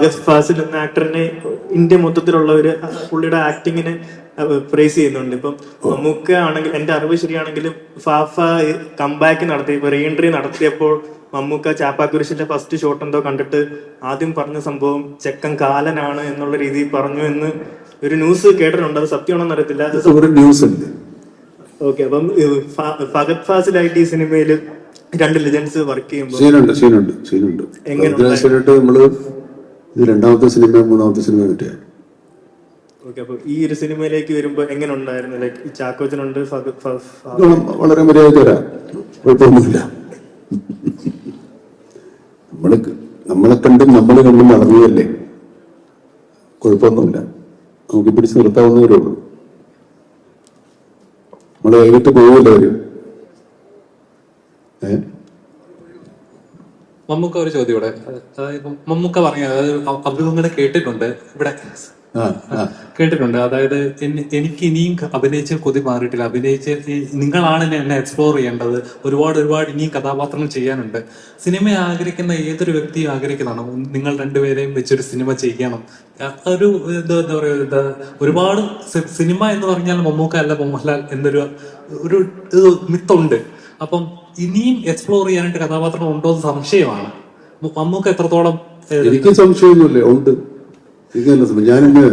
ഫഹദ് ഫാസിൽ എന്ന ആക്ടറിനെ ഇന്ത്യ മൊത്തത്തിലുള്ളവര് പുള്ളിയുടെ ആക്ടിങ്ങിനെ പ്രൈസ് ചെയ്യുന്നുണ്ട്. ഇപ്പം മമ്മൂക്ക ആണെങ്കിൽ, എന്റെ അറിവ് ശരിയാണെങ്കിലും ഫാഫ കംബാക്ക് നടത്തി, ഇപ്പൊ റീഎൻട്രി നടത്തിയപ്പോൾ മമ്മൂക്ക ചാപ്പാക്കുരിശിന്റെ ഫസ്റ്റ് ഷോട്ട് എന്തോ കണ്ടിട്ട് ആദ്യം പറഞ്ഞ സംഭവം ചെക്കൻ കാലനാണ് എന്നുള്ള രീതിയിൽ പറഞ്ഞു എന്ന് ഒരു ന്യൂസ് കേട്ടിട്ടുണ്ട്. അത് സത്യമാണെന്ന് അറിയത്തില്ല. ഓക്കെ, അപ്പം ഫഹദ് ഫാസിലായിട്ട് ഈ സിനിമയിൽ രണ്ട് ലെജൻസ് വർക്ക് ചെയ്യുമ്പോൾ നമ്മള് ഇത് രണ്ടാമത്തെ സിനിമ മൂന്നാമത്തെ സിനിമ കിട്ടിയ. ഓക്കെ, അപ്പൊ ഈ ഒരു സിനിമയിലേക്ക് വരുമ്പോ എങ്ങനെ ഉണ്ടായിരുന്നു? ലൈക്ക് ഈ ചാക്കോച്ചനുണ്ട്, വളരെ മര്യാദ, കുഴപ്പമൊന്നുമില്ല. നമ്മളെ കണ്ടും വളർന്നതല്ലേ, കുഴപ്പമൊന്നുമില്ല. നമുക്ക് പിടിച്ച് നിർത്താവുന്നവരേ ഉള്ളൂ. നമ്മളെ കൈവിട്ട് പോവില്ല വരും. മമ്മൂക്ക ഒരു ചോദ്യം ഇവിടെ, മമ്മൂക്ക പറഞ്ഞ അഭിമുഖങ്ങളെ കേട്ടിട്ടുണ്ട് ഇവിടെ, കേട്ടിട്ടുണ്ട്. അതായത് എനിക്ക് ഇനിയും അഭിനയിച്ച് കൊതി മാറിയിട്ടില്ല, അഭിനയിച്ച് നിങ്ങളാണ് എന്നെ എക്സ്പ്ലോർ ചെയ്യേണ്ടത്, ഒരുപാട് ഇനിയും കഥാപാത്രങ്ങൾ ചെയ്യാനുണ്ട്. സിനിമ ആഗ്രഹിക്കുന്ന ഏതൊരു വ്യക്തിയും ആഗ്രഹിക്കുന്നതാണ് നിങ്ങൾ രണ്ടുപേരെയും വെച്ചൊരു സിനിമ ചെയ്യണം. ഒരു എന്താ പറയുക, ഒരുപാട് സിനിമ എന്ന് പറഞ്ഞാൽ മമ്മൂക്ക അല്ല മോഹൻലാൽ എന്നൊരു മിത്തുണ്ട്. അപ്പം ഇനിയും എക്സ്പ്ലോർ ചെയ്യാനായിട്ട് കഥാപാത്രം ഉണ്ടോ എന്ന് സംശയമാണ്. മമ്മൂക്ക എത്രത്തോളം? എനിക്ക് സംശയമൊന്നുമില്ല, ഉണ്ട്. ഞാനിന്ന്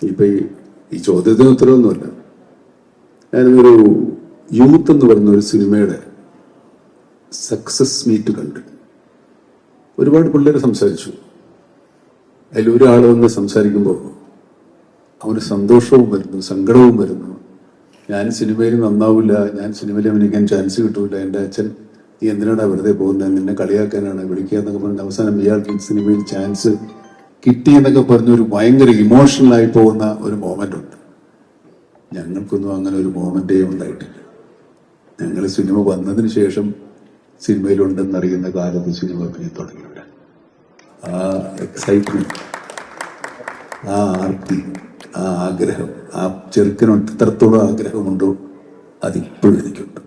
ഇപ്പൊ ഈ ചോദ്യത്തിന് ഉത്തരവൊന്നുമല്ല. ഞാനൊരു യൂത്ത് എന്ന് പറയുന്ന ഒരു സിനിമയുടെ സക്സസ് മീറ്റ് കണ്ടു. ഒരുപാട് പിള്ളേർ സംസാരിച്ചു. അതിലൊരാൾ വന്ന് സംസാരിക്കുമ്പോൾ അവന് സന്തോഷവും വരുന്നു, സങ്കടവും വരുന്നു. ഞാൻ സിനിമയിൽ നന്നാവില്ല, ഞാൻ സിനിമയിൽ അഭിനയിക്കാൻ ചാൻസ് കിട്ടൂല, എൻ്റെ അച്ഛൻ നീ എന്തിനാണ് വെറുതെ പോകുന്നത്, നിന്നെ കളിയാക്കാനാണ് വിളിക്കുക എന്നൊക്കെ പറഞ്ഞ് അവസാനം ഇയാൾക്ക് സിനിമയിൽ ചാൻസ് കിട്ടി എന്നൊക്കെ പറഞ്ഞൊരു ഭയങ്കര ഇമോഷണലായി പോകുന്ന ഒരു മോമെന്റ് ഉണ്ട്. ഞങ്ങൾക്കൊന്നും അങ്ങനെ ഒരു മോമെന്റേ ഉണ്ടായിട്ടില്ല. ഞങ്ങൾ സിനിമ വന്നതിന് ശേഷം സിനിമയിലുണ്ടെന്നറിയുന്ന കാലത്ത് സിനിമ അഭിനയം തുടങ്ങിയില്ല. ആ എക്സൈറ്റ്മെന്റ്, ആ ആർത്തി, ആ ആഗ്രഹം, ആ ചെറുക്കനോട് എത്രത്തോളം ആഗ്രഹമുണ്ടോ അതിപ്പോഴും എനിക്കുണ്ട്.